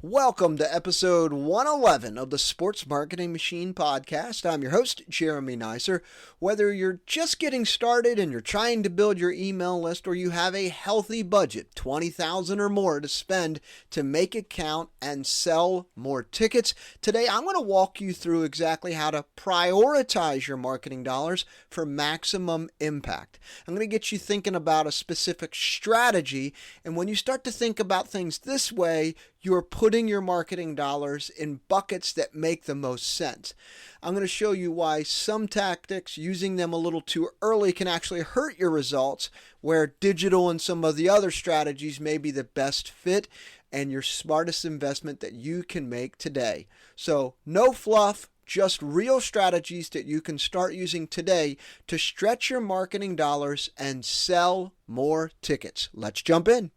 Welcome to episode 111 of the Sports Marketing Machine podcast. I'm your host, Jeremy Neisser. Whether you're just getting started and you're trying to build your email list, or you have a healthy budget, $20,000 or more to spend to make it count and sell more tickets, today I'm going to walk you through exactly how to prioritize your marketing dollars for maximum impact. I'm going to get you thinking about a specific strategy, and when you start to think about things this way, you're putting your marketing dollars in buckets that make the most sense. I'm going to show you why some tactics, using them a little too early, can actually hurt your results, where digital and some of the other strategies may be the best fit and your smartest investment that you can make today. So no fluff, just real strategies that you can start using today to stretch your marketing dollars and sell more tickets. Let's jump in.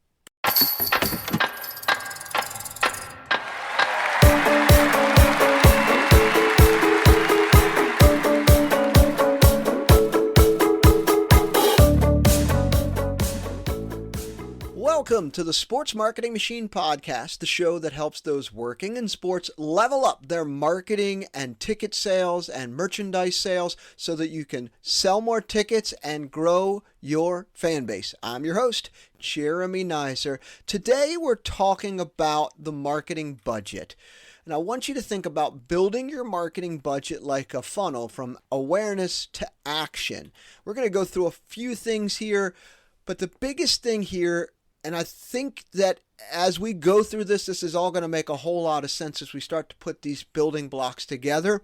Welcome to the Sports Marketing Machine podcast, the show that helps those working in sports level up their marketing and ticket sales and merchandise sales so that you can sell more tickets and grow your fan base. I'm your host, Jeremy Neisser. Today we're talking about the marketing budget. And I want you to think about building your marketing budget like a funnel from awareness to action. We're going to go through a few things here, but the biggest thing here, and I think that as we go through this is all going to make a whole lot of sense as we start to put these building blocks together.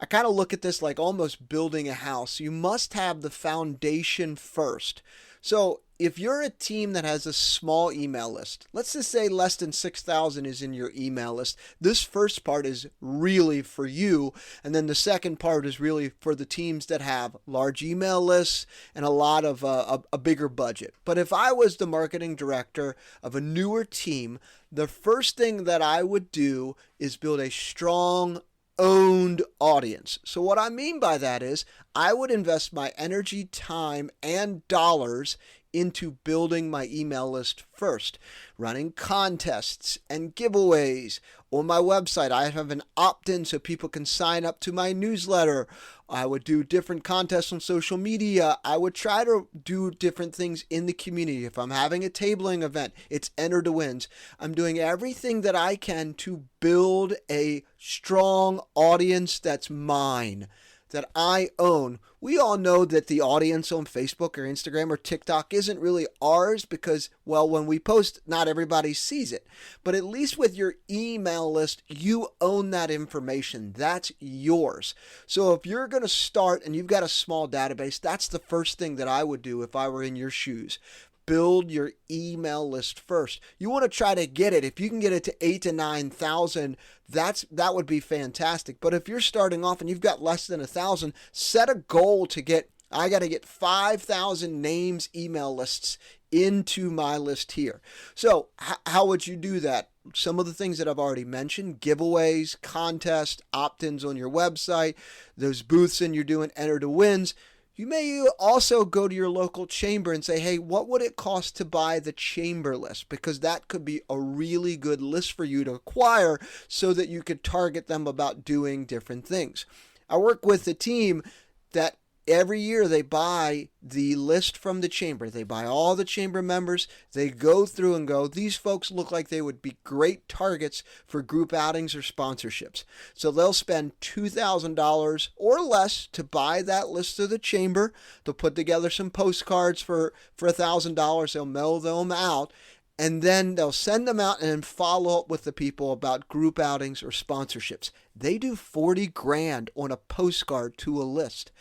I kind of look at this like almost building a house. You must have the foundation first. So if you're a team that has a small email list, let's just say less than 6,000 is in your email list, this first part is really for you. And then the second part is really for the teams that have large email lists and a lot of a bigger budget. But if I was the marketing director of a newer team, the first thing that I would do is build a strong owned audience. So what I mean by that is I would invest my energy, time, and dollars into building my email list first, running contests and giveaways. On my website, I have an opt-in so people can sign up to my newsletter. I would do different contests on social media. I would try to do different things in the community. If I'm having a tabling event, it's enter to wins. I'm doing everything that I can to build a strong audience that's mine, that I own. We all know that the audience on Facebook or Instagram or TikTok isn't really ours because, well, when we post, not everybody sees it. But at least with your email list, you own that information. That's yours. So if you're going to start and you've got a small database, that's the first thing that I would do if I were in your shoes. Build your email list first. You want to try to get it. If you can get it to 8,000 to 9,000, that would be fantastic. But if you're starting off and you've got less than 1,000, set a goal to I got to get 5,000 names, email lists into my list here. So how would you do that? Some of the things that I've already mentioned: giveaways, contests, opt-ins on your website, those booths and you're doing enter to wins. You may also go to your local chamber and say, hey, what would it cost to buy the chamber list? Because that could be a really good list for you to acquire so that you could target them about doing different things. I work with a team that every year they buy the list from the chamber. They buy all the chamber members. They go through and go, these folks look like they would be great targets for group outings or sponsorships. So they'll spend $2,000 or less to buy that list of the chamber. They'll put together some postcards for $1,000. They'll mail them out. And then they'll send them out and then follow up with the people about group outings or sponsorships. They do $40,000 on a postcard to a list.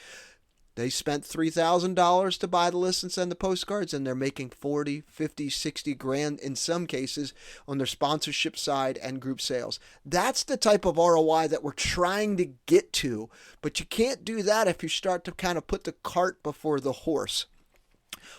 They spent $3,000 to buy the list and send the postcards, and they're making 40, 50, 60 grand in some cases on their sponsorship side and group sales. That's the type of ROI that we're trying to get to, but you can't do that if you start to kind of put the cart before the horse.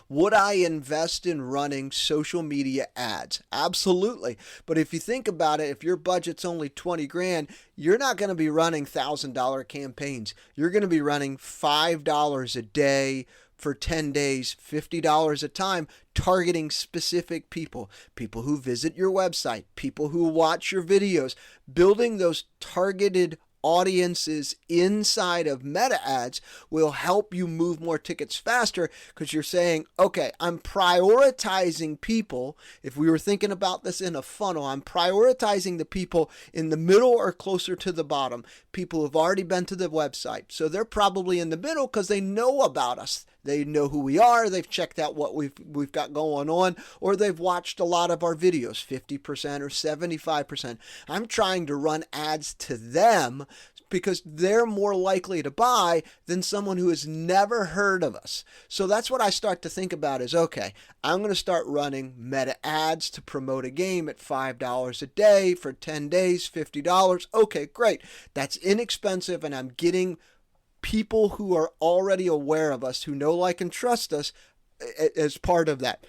Would I invest in running social media ads? Absolutely. But if you think about it, if your budget's only 20 grand, you're not going to be running $1,000 campaigns. You're going to be running $5 a day for 10 days, $50 a time, targeting specific people, people who visit your website, people who watch your videos, building those targeted audiences inside of meta ads will help you move more tickets faster, because you're saying, okay, I'm prioritizing people. If we were thinking about this in a funnel, I'm prioritizing the people in the middle or closer to the bottom, people who have already been to the website. So they're probably in the middle because they know about us. They know who we are, they've checked out what we've got going on, or they've watched a lot of our videos, 50% or 75%. I'm trying to run ads to them because they're more likely to buy than someone who has never heard of us. So that's what I start to think about is, okay, I'm going to start running meta ads to promote a game at $5 a day for 10 days, $50. Okay, great. That's inexpensive, and I'm getting people who are already aware of us, who know, like, and trust us as part of that.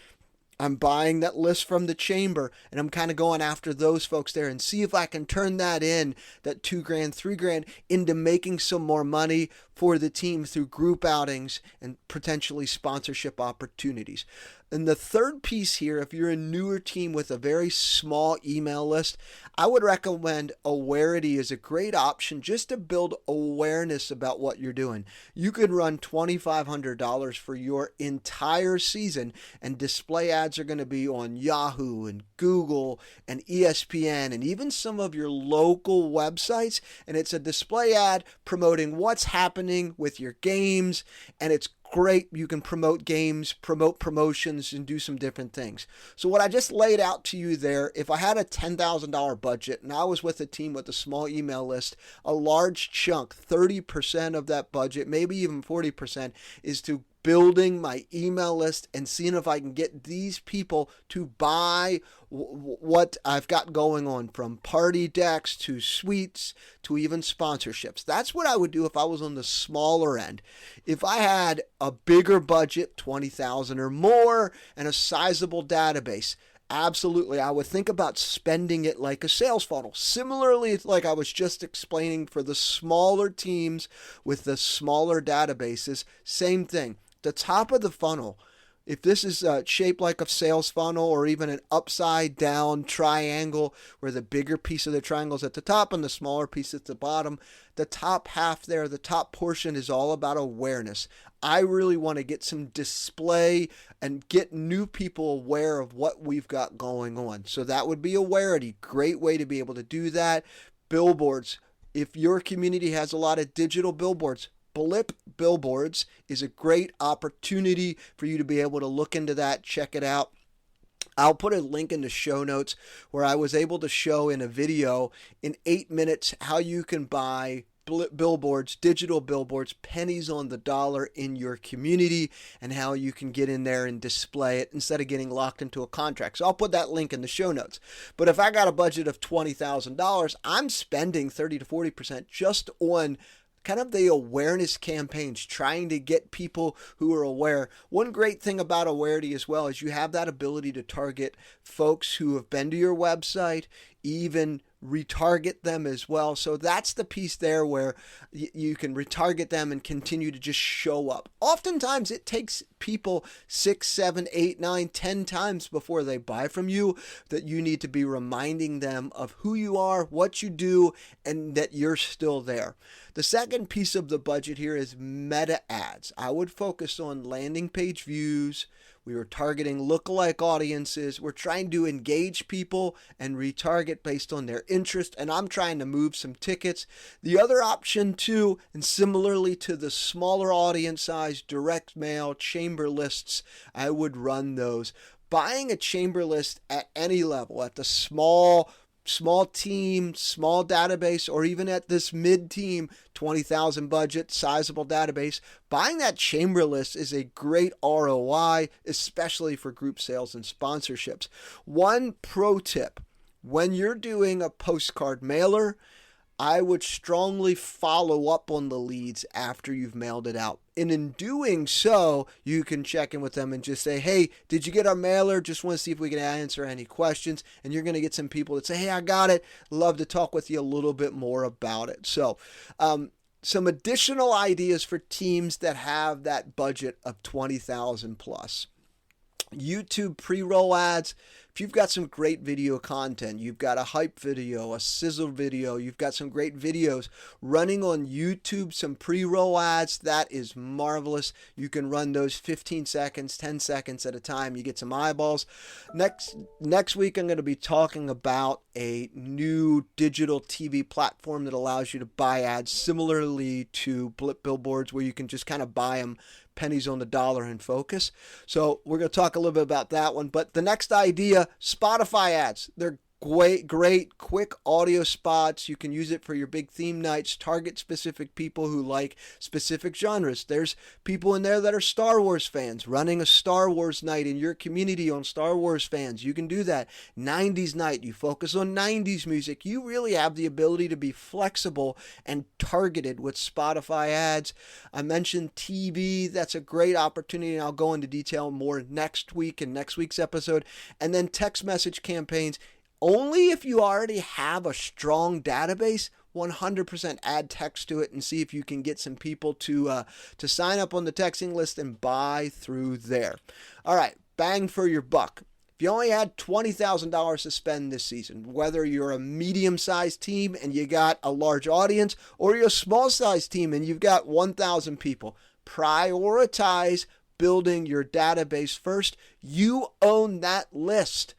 I'm buying that list from the chamber, and I'm kind of going after those folks there and see if I can turn that $2,000, $3,000 into making some more money for the team through group outings and potentially sponsorship opportunities. And the third piece here, if you're a newer team with a very small email list, I would recommend Awarity as a great option just to build awareness about what you're doing. You could run $2,500 for your entire season, and display ads are going to be on Yahoo and Google and ESPN and even some of your local websites. And it's a display ad promoting what's happening with your games, and it's great. You can promote games, promote promotions, and do some different things. So what I just laid out to you there, if I had a $10,000 budget and I was with a team with a small email list, a large chunk, 30% of that budget, maybe even 40%, is to building my email list and seeing if I can get these people to buy what I've got going on, from party decks to suites to even sponsorships. That's what I would do if I was on the smaller end. If I had a bigger budget, 20,000 or more, and a sizable database, absolutely, I would think about spending it like a sales funnel. Similarly, like I was just explaining for the smaller teams with the smaller databases, same thing. The top of the funnel, if this is shaped like a sales funnel or even an upside down triangle where the bigger piece of the triangle is at the top and the smaller piece at the bottom, the top half there, the top portion, is all about awareness. I really want to get some display and get new people aware of what we've got going on. So that would be Awarity. Great way to be able to do that. Billboards. If your community has a lot of digital billboards, Blip Billboards is a great opportunity for you to be able to look into that, check it out. I'll put a link in the show notes where I was able to show in a video in 8 minutes how you can buy billboards, digital billboards, pennies on the dollar in your community, and how you can get in there and display it instead of getting locked into a contract. So I'll put that link in the show notes. But if I got a budget of $20,000, I'm spending 30 to 40% just on kind of the awareness campaigns, trying to get people who are aware. One great thing about Awarity as well is you have that ability to target folks who have been to your website, even retarget them as well. So that's the piece there where you can retarget them and continue to just show up. Oftentimes it takes people 6, 7, 8, 9, 10 times before they buy from you, that you need to be reminding them of who you are, what you do, and that you're still there. The second piece of the budget here is meta ads. I would focus on landing page views. We were targeting lookalike audiences. We're trying to engage people and retarget based on their interest, and I'm trying to move some tickets. The other option too, and similarly to the smaller audience size, direct mail, chamber lists, I would run those. Buying a chamber list at any level, at the small team, small database, or even at this mid-team, 20,000 budget, sizable database, buying that chamber list is a great ROI, especially for group sales and sponsorships. One pro tip, when you're doing a postcard mailer, I would strongly follow up on the leads after you've mailed it out. And in doing so, you can check in with them and just say, hey, did you get our mailer? Just want to see if we can answer any questions. And you're going to get some people that say, hey, I got it. Love to talk with you a little bit more about it. So some additional ideas for teams that have that budget of 20,000 plus. YouTube pre-roll ads. If you've got some great video content, you've got a hype video, a sizzle video, you've got some great videos running on YouTube, some pre-roll ads, that is marvelous. You can run those 15 seconds, 10 seconds at a time. You get some eyeballs. Next week, I'm going to be talking about a new digital TV platform that allows you to buy ads similarly to Blip billboards, where you can just kind of buy them pennies on the dollar in focus. So we're going to talk a little bit about that one. But the next idea, Spotify ads. They're great, quick audio spots. You can use it for your big theme nights, target specific people who like specific genres. There's people in there that are Star Wars fans, running a Star Wars night in your community on Star Wars fans. You can do that. 90s night, you focus on 90s music. You really have the ability to be flexible and targeted with Spotify ads. I mentioned TV. That's a great opportunity, and I'll go into detail more next week in next week's episode. And then text message campaigns. Only if you already have a strong database, 100% add text to it and see if you can get some people to sign up on the texting list and buy through there. All right, bang for your buck. If you only had $20,000 to spend this season, whether you're a medium-sized team and you got a large audience, or you're a small-sized team and you've got 1,000 people, prioritize building your database first. You own that list.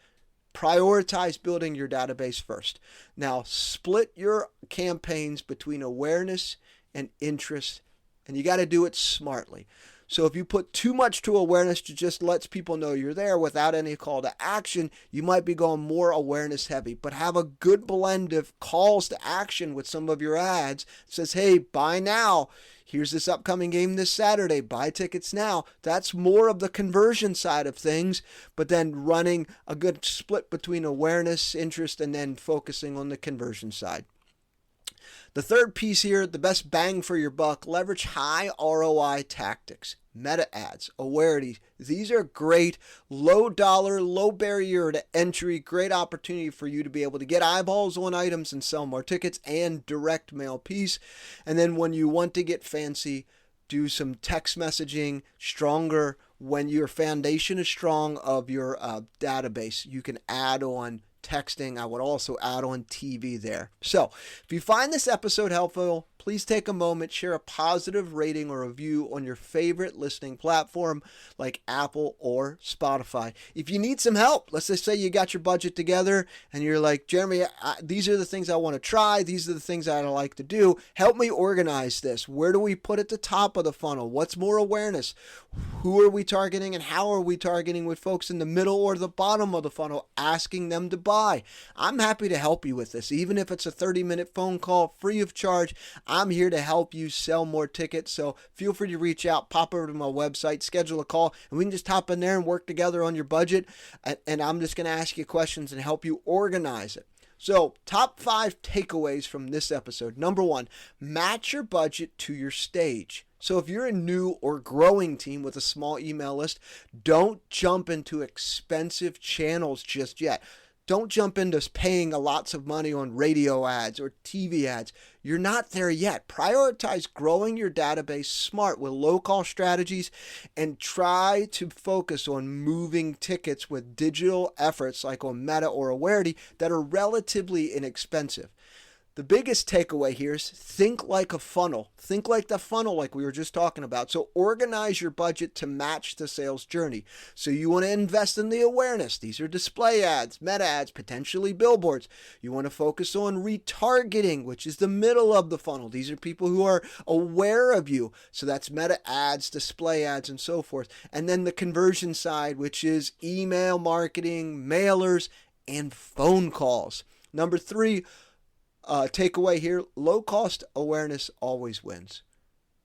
Prioritize building your database first. Now, split your campaigns between awareness and interest, and you got to do it smartly. So if you put too much to awareness to just lets people know you're there without any call to action, you might be going more awareness heavy. But have a good blend of calls to action with some of your ads. It says, hey, buy now. Here's this upcoming game this Saturday. Buy tickets now. That's more of the conversion side of things, but then running a good split between awareness, interest, and then focusing on the conversion side. The third piece here, the best bang for your buck, leverage high ROI tactics. Meta ads, Awarity. These are great, low dollar, low barrier to entry, great opportunity for you to be able to get eyeballs on items and sell more tickets, and direct mail piece. And then when you want to get fancy, do some text messaging stronger. When your foundation is strong of your database, you can add on texting. I would also add on TV there. So if you find this episode helpful, please take a moment, share a positive rating or review on your favorite listening platform like Apple or Spotify. If you need some help, let's just say you got your budget together and you're like, Jeremy, these are the things I want to try. These are the things I'd like to do. Help me organize this. Where do we put at the top of the funnel? What's more awareness? Who are we targeting and how are we targeting with folks in the middle or the bottom of the funnel, asking them to buy? I'm happy to help you with this. Even if it's a 30-minute phone call free of charge, I'm here to help you sell more tickets. So feel free to reach out, pop over to my website, schedule a call, and we can just hop in there and work together on your budget. And I'm just going to ask you questions and help you organize it. So, top 5 takeaways from this episode. Number 1, match your budget to your stage. So if you're a new or growing team with a small email list, don't jump into expensive channels just yet. Don't jump into paying lots of money on radio ads or TV ads. You're not there yet. Prioritize growing your database smart with low-cost strategies and try to focus on moving tickets with digital efforts like on Meta or Awarity that are relatively inexpensive. The biggest takeaway here is think like a funnel. Think like the funnel like we were just talking about. So organize your budget to match the sales journey. So you want to invest in the awareness. These are display ads, meta ads, potentially billboards. You want to focus on retargeting, which is the middle of the funnel. These are people who are aware of you. So that's meta ads, display ads, and so forth. And then the conversion side, which is email marketing, mailers, and phone calls. Number 3, takeaway here, low-cost awareness always wins.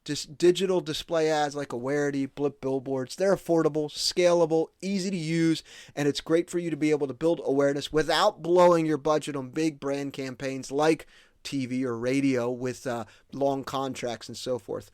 Just digital display ads like Awarity, Blip billboards, they're affordable, scalable, easy to use, and it's great for you to be able to build awareness without blowing your budget on big brand campaigns like TV or radio with long contracts and so forth.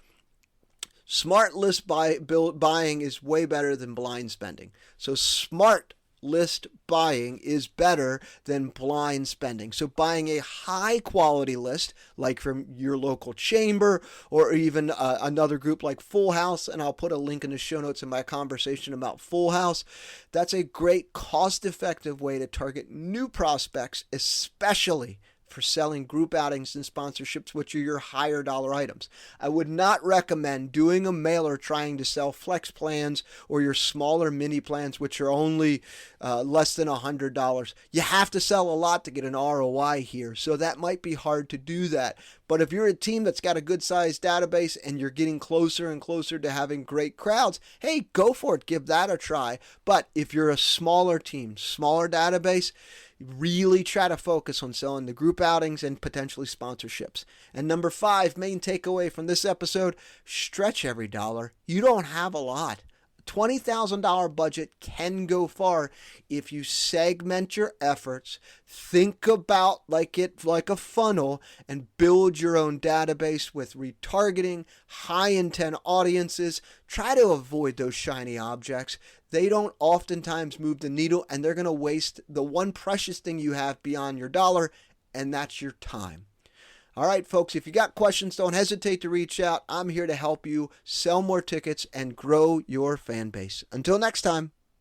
Smart list buying is way better than blind spending. So smart list buying is better than blind spending. So buying a high quality list, like from your local chamber or even another group like Full House, and I'll put a link in the show notes in my conversation about Full House. That's a great cost-effective way to target new prospects, especially for selling group outings and sponsorships, which are your higher dollar items. I would not recommend doing a mailer trying to sell flex plans or your smaller mini plans, which are only less than $100. You have to sell a lot to get an ROI here, so that might be hard to do that. But if you're a team that's got a good sized database and you're getting closer and closer to having great crowds, hey, go for it. Give that a try. But if you're a smaller team, smaller database, really try to focus on selling the group outings and potentially sponsorships. And number 5, main takeaway from this episode, stretch every dollar. You don't have a lot. $20,000 budget can go far if you segment your efforts, think about like a funnel, and build your own database with retargeting, high intent audiences. Try to avoid those shiny objects. They don't oftentimes move the needle, and they're going to waste the one precious thing you have beyond your dollar, and that's your time. All right, folks, if you got questions, don't hesitate to reach out. I'm here to help you sell more tickets and grow your fan base. Until next time.